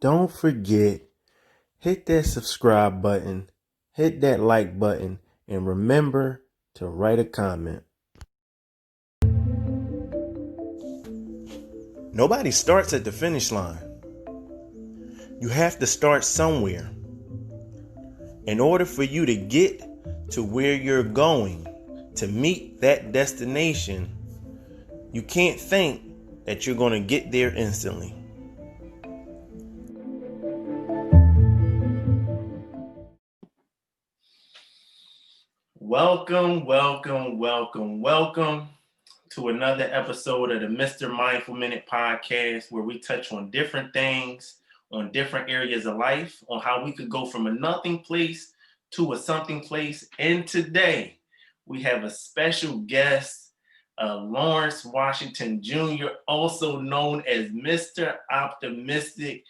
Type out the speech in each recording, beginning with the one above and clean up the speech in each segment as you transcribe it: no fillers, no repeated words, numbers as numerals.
don't forget, hit that subscribe button, hit that like button, and remember to write a comment. Nobody starts at the finish line. You have to start somewhere. In order for you to get to where you're going, to meet that destination, you can't think that you're going to get there instantly. Welcome to another episode of the Mr. Mindful Minute podcast, where we touch on different things, on different areas of life, on how we could go from a nothing place to a something place. And today we have a special guest, Lawrence Washington Jr., also known as Mr. Optimistic,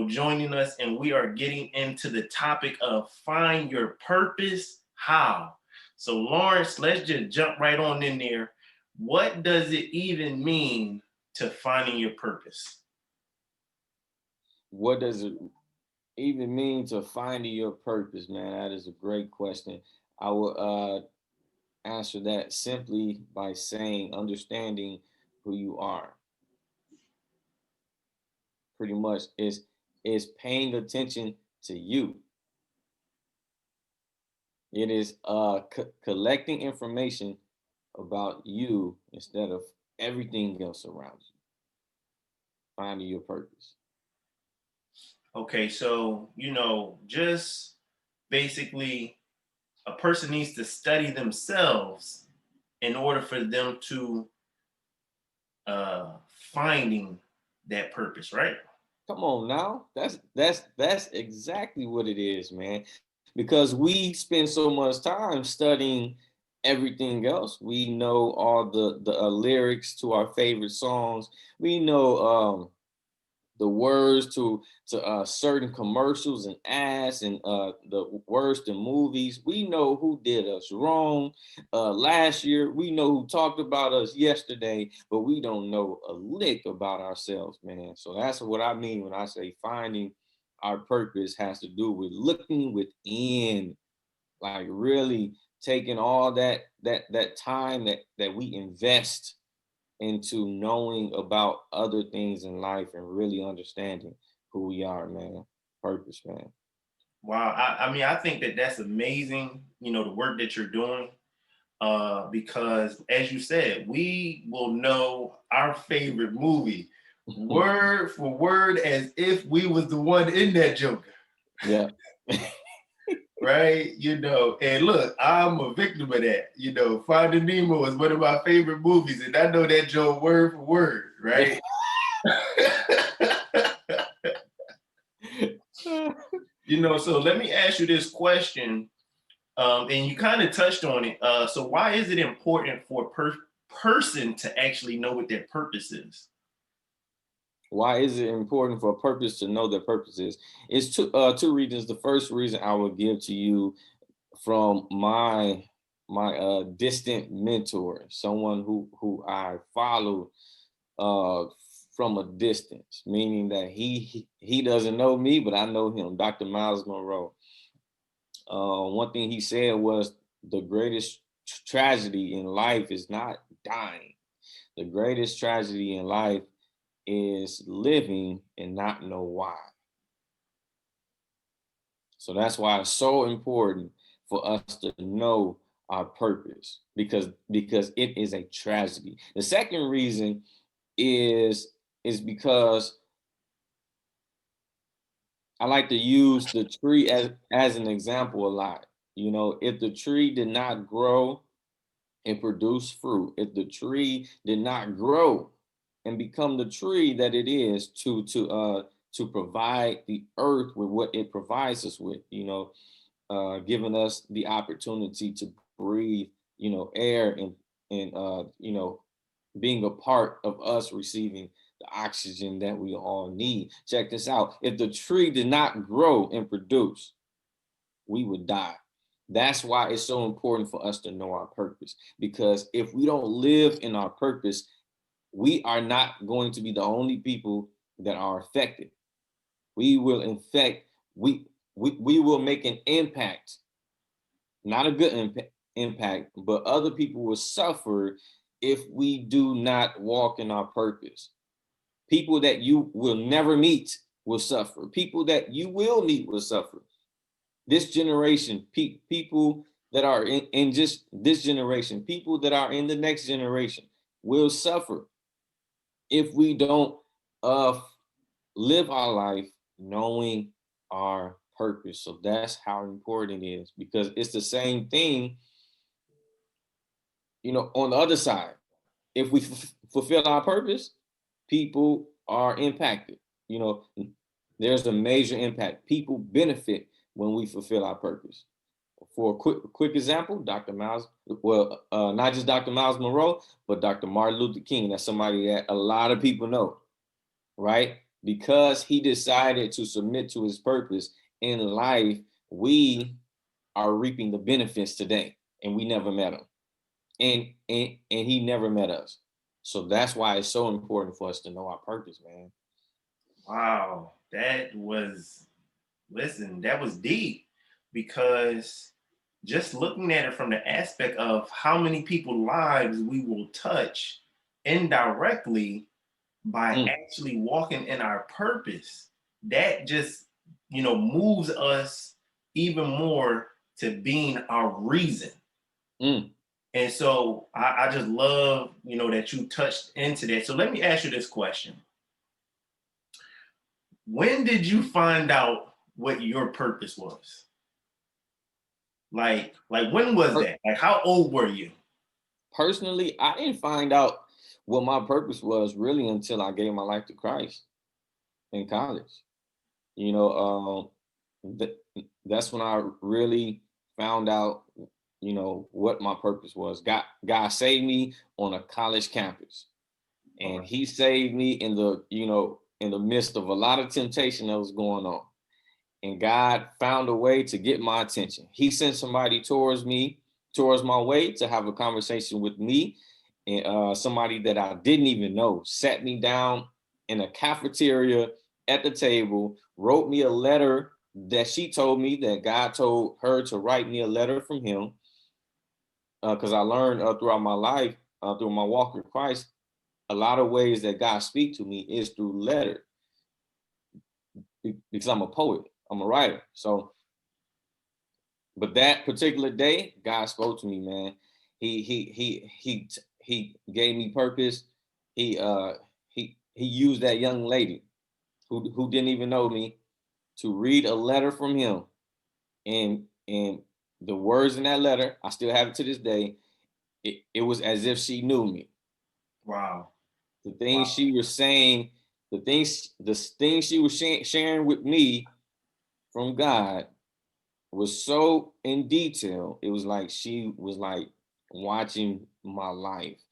joining us, and we are getting into the topic of find your purpose, how. So Lawrence, let's just jump right on in there. What does it even mean to finding your purpose? What does it even mean to finding your purpose, man? That is a great question. I will answer that simply by saying understanding who you are. Pretty much is paying attention to you. It is collecting information about you instead of everything else around you. Finding your purpose. Okay, so, just basically a person needs to study themselves in order for them to finding that purpose, right? Come on now. That's exactly what it is, man. Because we spend so much time studying everything else. We know all the lyrics to our favorite songs. We know the words to certain commercials and ads, and the words to movies. We know who did us wrong last year. We know who talked about us yesterday, but we don't know a lick about ourselves, man. So that's what I mean when I say finding our purpose has to do with looking within, like really taking all that time that we invest into knowing about other things in life and really understanding who we are, man. Purpose, man. Wow. I mean, I think that that's amazing, the work that you're doing. Because as you said, we will know our favorite movie word for word as if we was the one in that Joker. Yeah. Right? And look, I'm a victim of that. Finding Nemo is one of my favorite movies, and I know that Joe word for word, right? So let me ask you this question, and you kind of touched on it. So why is it important for a person to actually know what their purpose is? Why is it important for a purpose to know their purpose is? It's two reasons. The first reason I will give to you from my distant mentor, someone who I followed from a distance, meaning that he doesn't know me, but I know him, Dr. Miles Monroe. One thing he said was the greatest tragedy in life is not dying. The greatest tragedy in life is living and not know why. So that's why it's so important for us to know our purpose, because it is a tragedy. The second reason is because I like to use the tree as an example a lot. If the tree did not grow and produce fruit, if the tree did not grow and become the tree that it is to provide the earth with what it provides us with, giving us the opportunity to breathe, air and being a part of us receiving the oxygen that we all need. Check this out. If the tree did not grow and produce, we would die. That's why it's so important for us to know our purpose, because if we don't live in our purpose, we are not going to be the only people that are affected. We will infect, we will make an impact, not a good impact, but other people will suffer if we do not walk in our purpose. People that you will never meet will suffer. People that you will meet will suffer. This generation, people that are in just this generation, people that are in the next generation will suffer if we don't live our life knowing our purpose. So that's how important it is, because it's the same thing, on the other side. If we fulfill our purpose, people are impacted. You know, there's a major impact. People benefit when we fulfill our purpose. For a quick example, Dr. Miles, not just Dr. Miles Monroe, but Dr. Martin Luther King. That's somebody that a lot of people know, right? Because he decided to submit to his purpose in life, we are reaping the benefits today, and we never met him. And he never met us. So that's why it's so important for us to know our purpose, man. Wow, that was deep, because just looking at it from the aspect of how many people's lives we will touch indirectly by actually walking in our purpose, that just, moves us even more to being our reason. And so I just love, that you touched into that. So let me ask you this question. When did you find out what your purpose was? Like when was that? Like, how old were you? Personally, I didn't find out what my purpose was really until I gave my life to Christ in college. That's when I really found out, what my purpose was. God saved me on a college campus, and He saved me in the midst of a lot of temptation that was going on. And God found a way to get my attention. He sent somebody towards my way to have a conversation with me, and somebody that I didn't even know sat me down in a cafeteria at the table, wrote me a letter that she told me that God told her to write me a letter from Him, because I learned throughout my life, through my walk with Christ, a lot of ways that God speaks to me is through letter, because I'm a poet, I'm a writer. So, but that particular day, God spoke to me, man. He gave me purpose. He used that young lady who didn't even know me to read a letter from Him, and the words in that letter, I still have it to this day. It was as if she knew me. Wow. The things she was saying, the things she was sharing with me from God was so in detail. It was like she was like watching my life.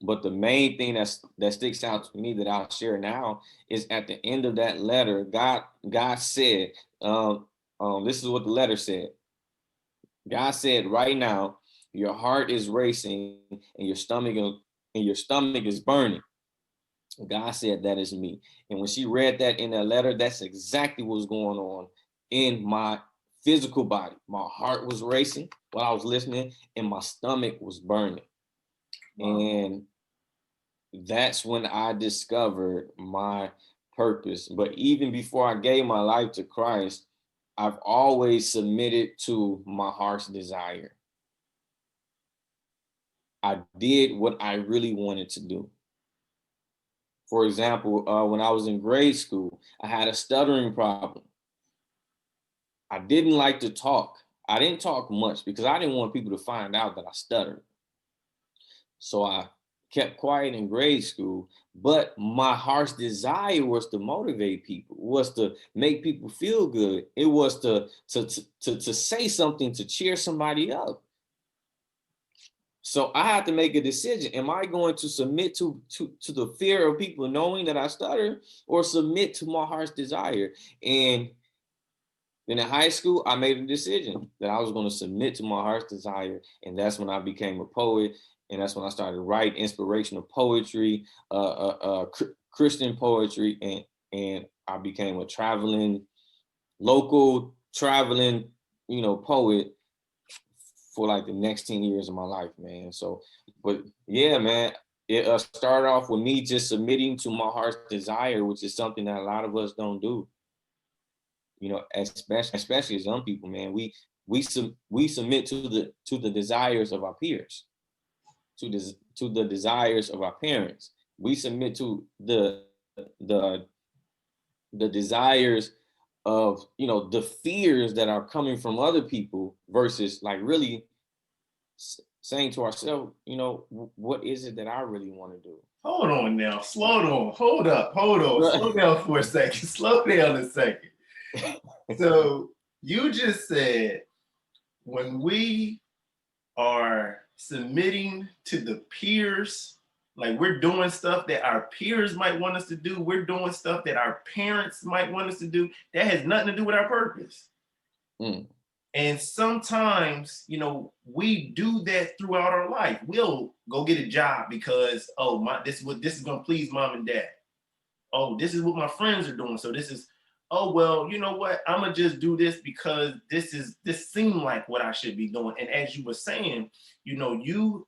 But the main thing that sticks out to me that I'll share now is at the end of that letter, God said, this is what the letter said. God said, right now, your heart is racing and your stomach is burning. God said, that is me. And when she read that in that letter, that's exactly what was going on in my physical body. My heart was racing while I was listening, and my stomach was burning. Wow. And that's when I discovered my purpose. But even before I gave my life to Christ, I've always submitted to my heart's desire. I did what I really wanted to do. For example, when I was in grade school, I had a stuttering problem. I didn't like to talk. I didn't talk much because I didn't want people to find out that I stuttered. So I kept quiet in grade school, but my heart's desire was to motivate people, was to make people feel good. It was to say something to cheer somebody up. So I had to make a decision. Am I going to submit to the fear of people knowing that I stutter, or submit to my heart's desire? And then in high school, I made a decision that I was going to submit to my heart's desire. And that's when I became a poet. And that's when I started writing inspirational poetry, Christian poetry. And I became a local traveling, poet for like the next 10 years of my life, man. So, but yeah, man, it started off with me just submitting to my heart's desire, which is something that a lot of us don't do. Especially as young people, man, we submit to the desires of our peers, to the desires of our parents. We submit to the desires of the fears that are coming from other people versus like really saying to ourselves, what is it that I really want to do? Hold on now, slow down, hold up, hold on, slow down for a second, slow down a second. So you just said when we are submitting to the peers, like we're doing stuff that our peers might want us to do, we're doing stuff that our parents might want us to do, that has nothing to do with our purpose. And sometimes, we do that throughout our life. We'll go get a job because, this is gonna please mom and dad. Oh, this is what my friends are doing. So this is, oh, well, you know what? I'm gonna just do this because this seemed like what I should be doing. And as you were saying, you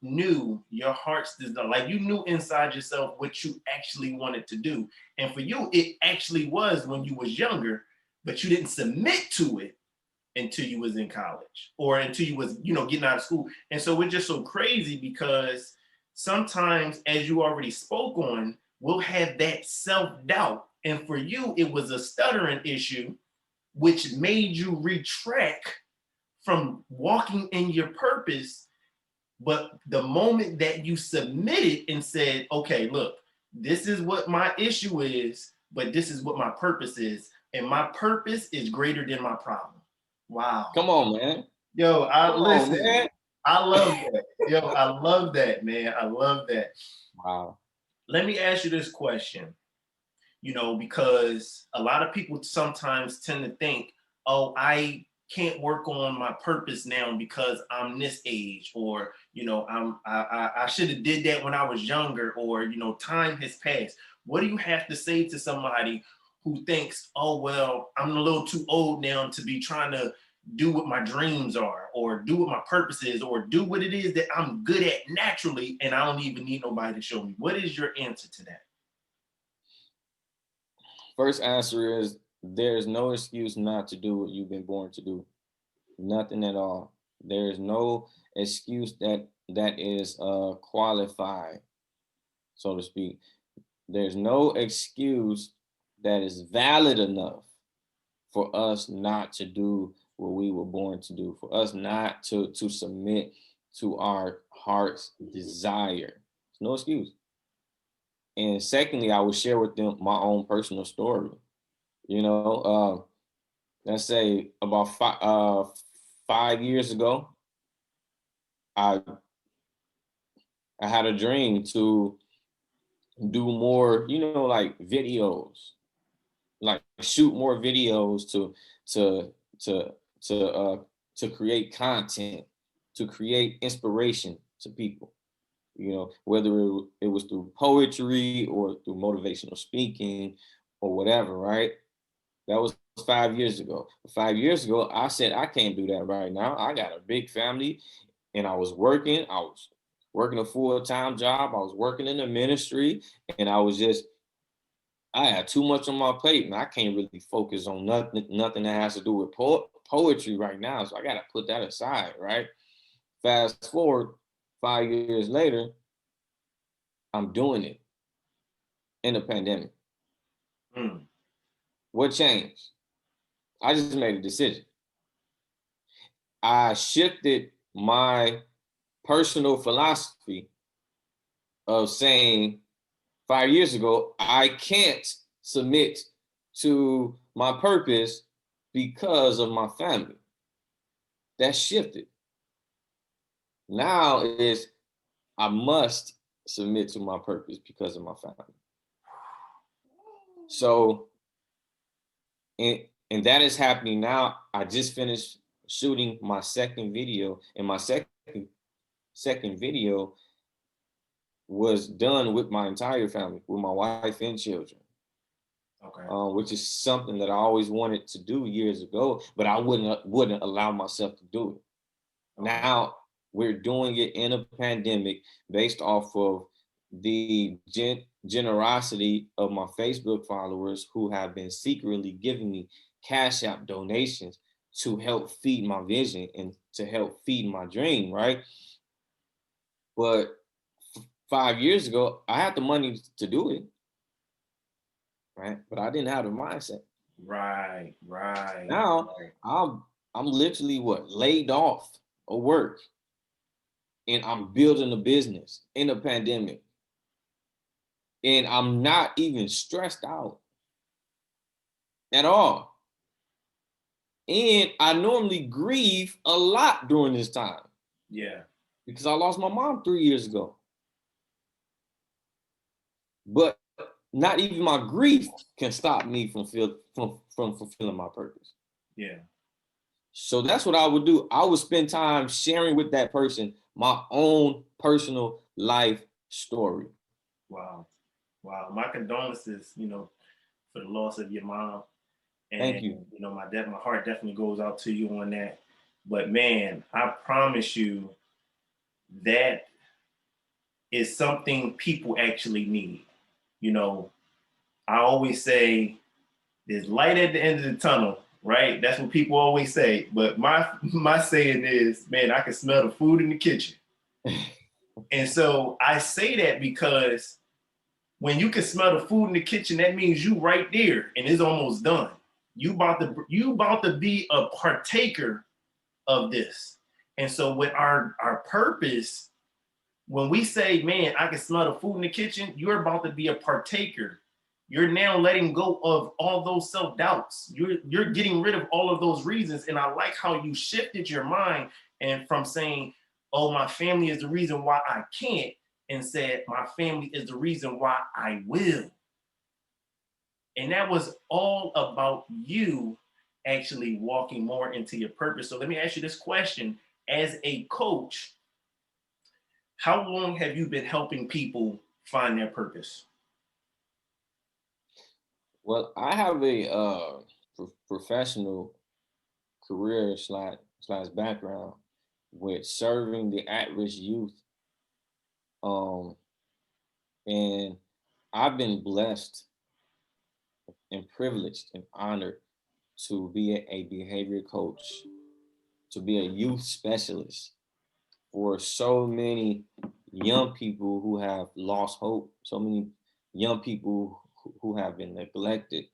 knew your heart's desire, like you knew inside yourself what you actually wanted to do. And for you, it actually was when you was younger, but you didn't submit to it until you was in college or until you was, getting out of school. And so it's just so crazy because sometimes, as you already spoke on, we'll have that self-doubt. And for you, it was a stuttering issue, which made you retract from walking in your purpose. But the moment that you submitted and said, okay, look, this is what my issue is, but this is what my purpose is. And my purpose is greater than my problem. Wow. Come on, man. Yo, listen. Man. I love that. Yo, I love that, man. I love that. Wow. Let me ask you this question. Because a lot of people sometimes tend to think, oh, I can't work on my purpose now because I'm this age, or I should have did that when I was younger, or time has passed. What do you have to say to somebody who thinks, oh, well, I'm a little too old now to be trying to do what my dreams are, or do what my purpose is, or do what it is that I'm good at naturally, and I don't even need nobody to show me? What is your answer to that? First answer is there's no excuse not to do what you've been born to do. Nothing at all. There's no excuse that is qualified, so to speak. There's no excuse that is valid enough for us not to do what we were born to do, for us not to submit to our heart's desire. There's no excuse. And secondly, I will share with them my own personal story. Let's say about 5 years ago, I had a dream to do more, like videos, like shoot more videos to create content, to create inspiration to people. Whether it was through poetry or through motivational speaking or whatever, right? That was 5 years ago. 5 years ago, I said, I can't do that right now. I got a big family and I was working. I was working a full-time job. I was working in the ministry, and I had too much on my plate, and I can't really focus on nothing that has to do with poetry right now. So I got to put that aside, right? Fast forward 5 years later, I'm doing it in the pandemic. What changed? I just made a decision. I shifted my personal philosophy of saying 5 years ago, I can't submit to my purpose because of my family. That shifted. Now is I must submit to my purpose because of my family. So, and that is happening now. I just finished shooting my second video, and my second video was done with my entire family, with my wife and children. Okay. which is something that I always wanted to do years ago, but I wouldn't allow myself to do it. Okay. Now we're doing it in a pandemic based off of the generosity of my Facebook followers who have been secretly giving me Cash App donations to help feed my vision and to help feed my dream, right? But 5 years ago, I had the money to do it, right? But I didn't have the mindset. Right. Right. Now Right. I'm literally laid off of work, and I'm building a business in a pandemic, and I'm not even stressed out at all. And I normally grieve a lot during this time Yeah. because I lost my mom 3 years ago. But not even my grief can stop me from fulfilling my purpose. Yeah. So that's what I would do. I would spend time sharing with that person my own personal life story. Wow. Wow. My condolences, for the loss of your mom. Thank And you. my heart definitely goes out to you on that. But man, I promise you that is something people actually need. You know, I always say there's light at the end of the tunnel, right? That's what people always say. But my saying is, man, I can smell the food in the kitchen. And so I say that because when you can smell the food in the kitchen, that means you right there and it's almost done. You about to be a partaker of this. And so with our purpose, when we say, man, I can smell the food in the kitchen, you're about to be a partaker. You're now letting go of all those self-doubts. You're getting rid of all of those reasons. And I like how you shifted your mind and from saying, oh, my family is the reason why I can't, and said, my family is the reason why I will. And that was all about you actually walking more into your purpose. So let me ask you this question. As a coach, how long have you been helping people find their purpose? Well, I have a professional career slash background with serving the at-risk youth. Um, and I've been blessed and privileged and honored to be a behavior coach, to be a youth specialist for so many young people who have lost hope, so many young people who have been neglected,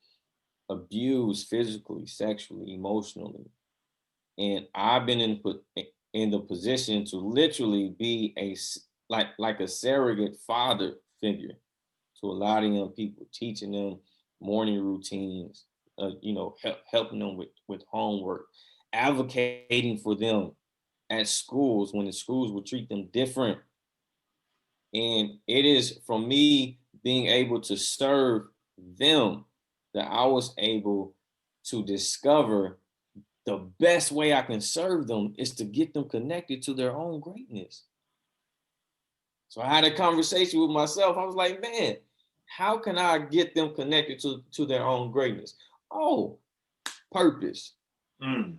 abused physically, sexually, emotionally. And I've been in the position to literally be like a surrogate father figure to a lot of young people, teaching them morning routines, helping them with homework, advocating for them at schools when the schools would treat them different. And it is from me being able to serve them that I was able to discover the best way I can serve them is to get them connected to their own greatness. So I had a conversation with myself. I was like, man, how can I get them connected to their own greatness? Oh, purpose.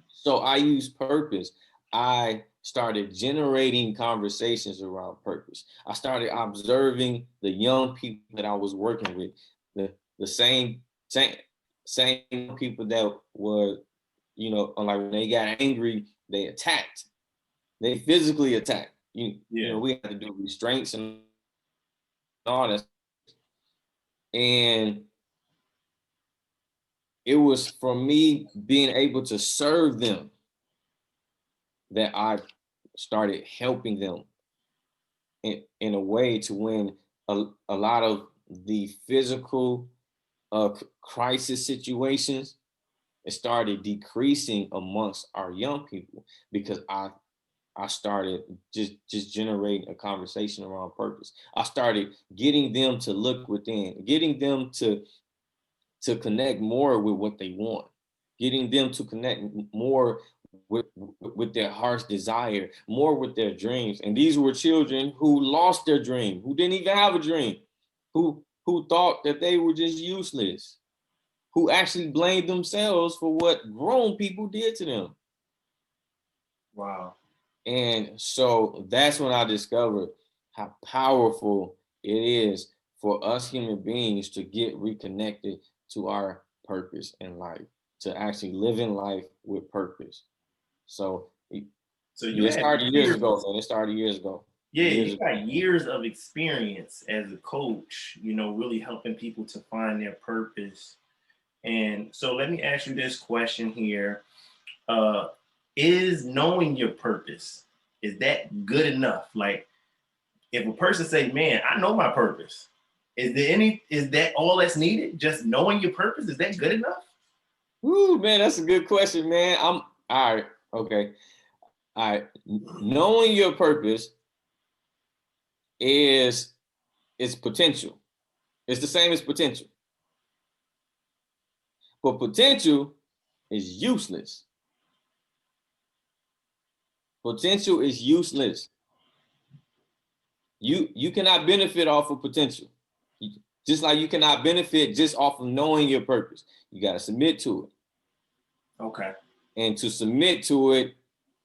So I use purpose. I started generating conversations around purpose. I started observing the young people that I was working with, the same people that were, like when they got angry, they attacked. They physically attacked. We had to do restraints and all that. And it was from me being able to serve them that I started helping them in a way to when a lot of the physical crisis situations, it started decreasing amongst our young people because I started just generating a conversation around purpose. I started getting them to look within, getting them to connect more with what they want, getting them to connect more with their heart's desire, more with their dreams. And these were children who lost their dream, who didn't even have a dream, who thought that they were just useless. who actually blame themselves for what grown people did to them. Wow. And so that's when I discovered how powerful it is for us human beings to get reconnected to our purpose in life, to actually live in life with purpose. So You it had started years years. ago, man. It started years ago. Yeah, Years you got years of experience as a coach, really helping people to find their purpose. And so let me ask you this question here. Is knowing your purpose, is that good enough? Like, if a person say, man, I know my purpose, is that all that's needed? Just knowing your purpose, is that good enough? Woo, man, that's a good question, man. I'm all right. Okay. All right. Knowing your purpose is potential. It's the same as potential. But potential is useless. Potential is useless. You cannot benefit off of potential. Just like you cannot benefit just off of knowing your purpose. You got to submit to it. Okay. And to submit to it,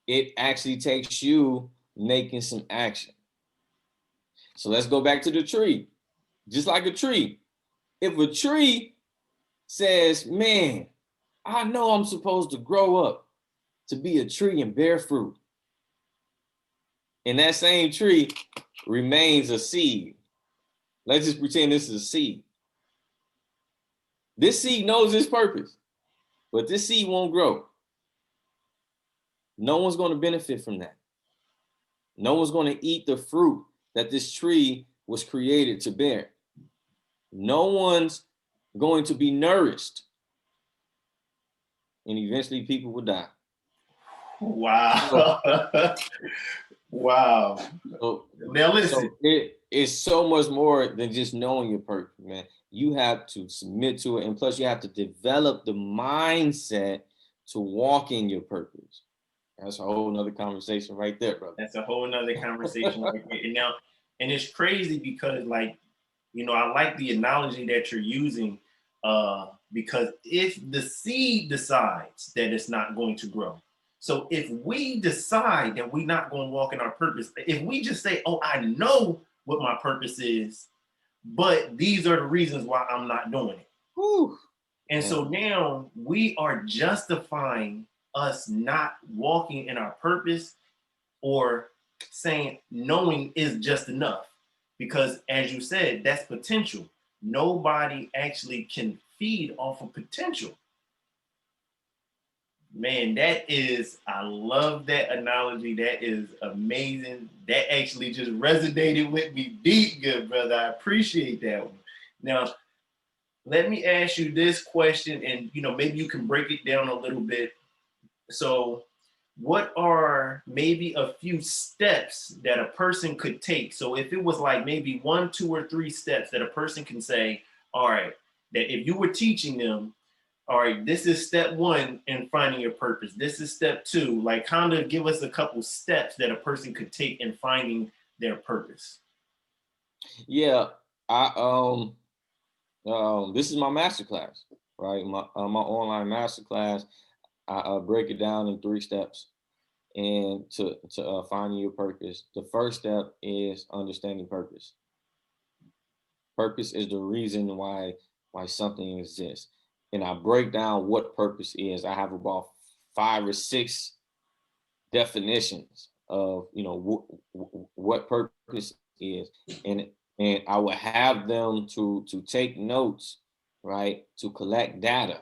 it actually takes you making some action. So let's go back to the tree. Just like a tree. If a tree says, man, I know I'm supposed to grow up to be a tree and bear fruit. And that same tree remains a seed. Let's just pretend this is a seed. This seed knows its purpose, but this seed won't grow. No one's going to benefit from that. No one's going to eat the fruit that this tree was created to bear. No one's going to be nourished. And eventually people will die. Wow. Wow. So, now listen. So it is so much more than just knowing your purpose, man. You have to submit to it. And plus you have to develop the mindset to walk in your purpose. That's a whole nother conversation right there, brother. That's a whole nother conversation right there. And it's crazy because, like, I like the analogy that you're using, because if the seed decides that it's not going to grow, so if we decide that we're not going to walk in our purpose, if we just say, oh, I know what my purpose is, but these are the reasons why I'm not doing it. Whew. And so now we are justifying us not walking in our purpose, or saying knowing is just enough. Because as you said, that's potential. Nobody actually can feed off of potential. Man, I love that analogy. That is amazing. That actually just resonated with me deep, good brother. I appreciate that one. Now, let me ask you this question, and maybe you can break it down a little bit. So, what are maybe a few steps that a person could take? So if it was like maybe 1, 2, or 3 steps that a person can say, all right, that if you were teaching them, all right, this is step 1 in finding your purpose. This is step 2. Like, kind of give us a couple steps that a person could take in finding their purpose. Yeah, this is my masterclass, right? My online masterclass. I break it down in 3 steps, and to finding your purpose. The first step is understanding purpose. Purpose is the reason why something exists, and I break down what purpose is. I have about 5 or 6 definitions of what purpose is, and I will have them to take notes, right, to collect data.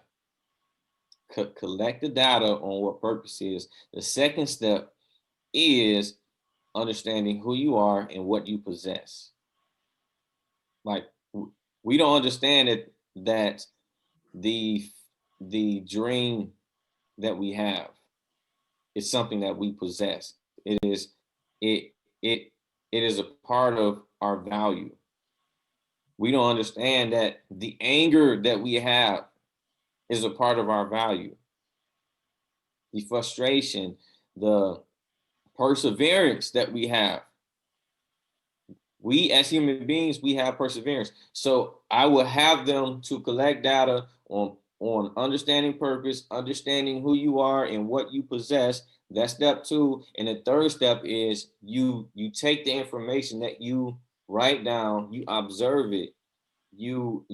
Collect the data on what purpose is. The second step is understanding who you are and what you possess. Like, we don't understand that the dream that we have is something that we possess. It is a part of our value. We don't understand that the anger that we have is a part of our value. The frustration, the perseverance that we have. We as human beings, we have perseverance. So I will have them to collect data on on understanding purpose, understanding who you are and what you possess. That's step 2. And the third step is you take the information that you write down, you observe it, you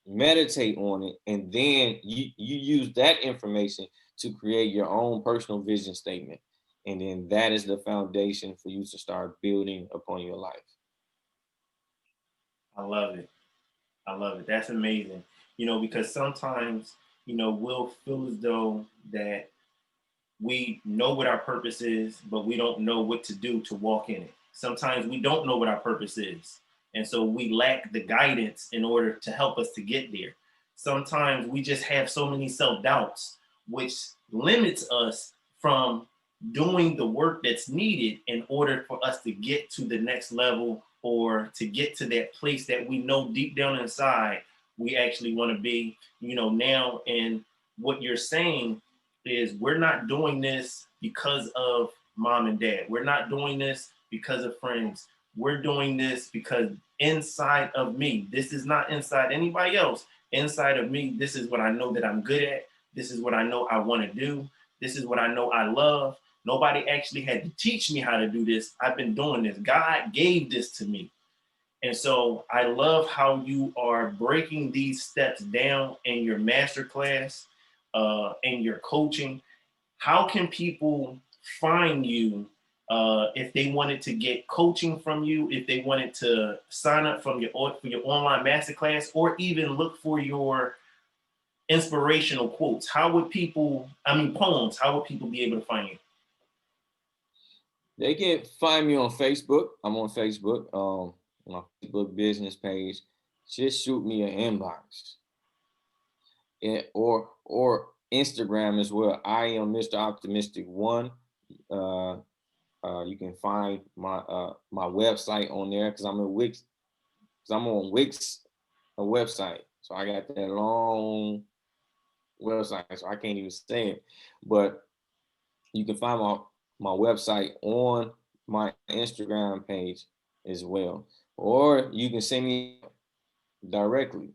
meditate on it, and then you use that information to create your own personal vision statement. And then that is the foundation for you to start building upon your life. I love it. I love it. That's amazing. You know, because sometimes, you know, we'll feel as though that we know what our purpose is, but we don't know what to do to walk in it. Sometimes we don't know what our purpose is. And so we lack the guidance in order to help us to get there. Sometimes we just have so many self-doubts, which limits us from doing the work that's needed in order for us to get to the next level or to get to that place that we know deep down inside we actually want to be, you know, now. And what you're saying is we're not doing this because of mom and dad. We're not doing this because of friends. We're doing this because inside of me, this is not inside anybody else. Inside of me, this is what I know that I'm good at. This is what I know I want to do. This is what I know I love. Nobody actually had to teach me how to do this. I've been doing this. God gave this to me. And so I love how you are breaking these steps down in your masterclass, in your coaching. How can people find you if they wanted to get coaching from you, if they wanted to sign up for your online masterclass, or even look for your inspirational quotes? How would people, poems, how would people be able to find you? They can find me on Facebook. I'm on Facebook, my Facebook business page. Just shoot me an inbox. Or Instagram as well. I am Mr. Optimistic One. You can find my my website on there because I'm in Wix. Because I'm on Wix, a website. So I got that long website, so I can't even say it. But you can find my website on my Instagram page as well. Or you can send me directly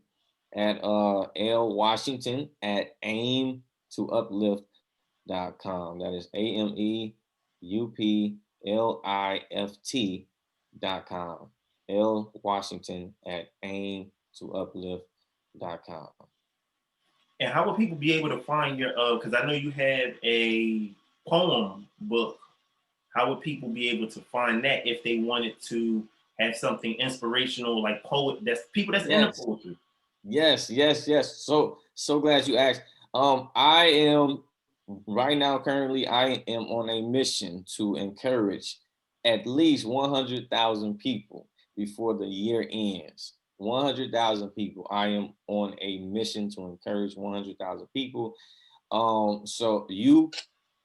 at lwashington at aim2uplift.com. That is AMEUPLIFT.com. L Washington at aim2uplift.com. And how would people be able to find your, because I know you have a poem book. How would people be able to find that if they wanted to have something inspirational, like that's people that's into poetry? Yes. So glad you asked. I am right now, currently, I am on a mission to encourage at least 100,000 people before the year ends. 100,000 people. I am on a mission to encourage 100,000 people.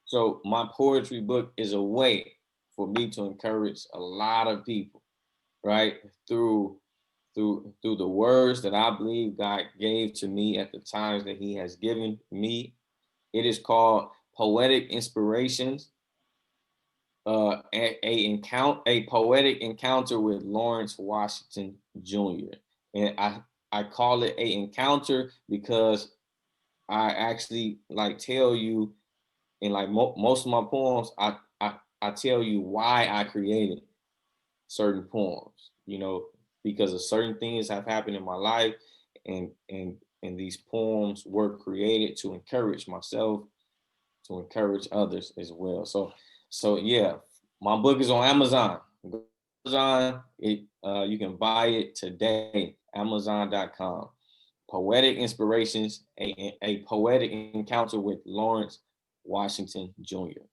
So my poetry book is a way for me to encourage a lot of people, right? Through the words that I believe God gave to me at the times that He has given me. It is called Poetic Inspirations, a poetic encounter with Lawrence Washington Jr. And I call it a encounter because I actually tell you in most of my poems, I tell you why I created certain poems, because of certain things have happened in my life, and these poems were created to encourage myself, to encourage others as well. So yeah, my book is on Amazon. Amazon, you can buy it today, Amazon.com. Poetic Inspirations, a poetic encounter with Lawrence Washington Jr.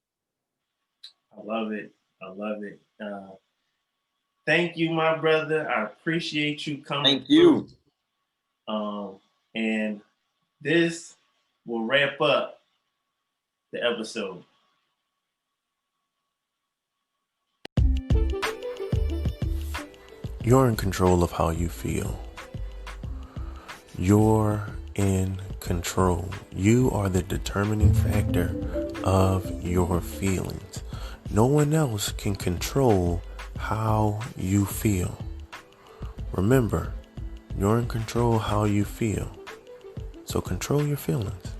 I love it. I love it. Thank you, my brother. I appreciate you coming. Thank you. And this will wrap up the episode. You're in control of how you feel. You're in control. You are the determining factor of your feelings. No one else can control how you feel. Remember, you're in control how you feel. So control your feelings.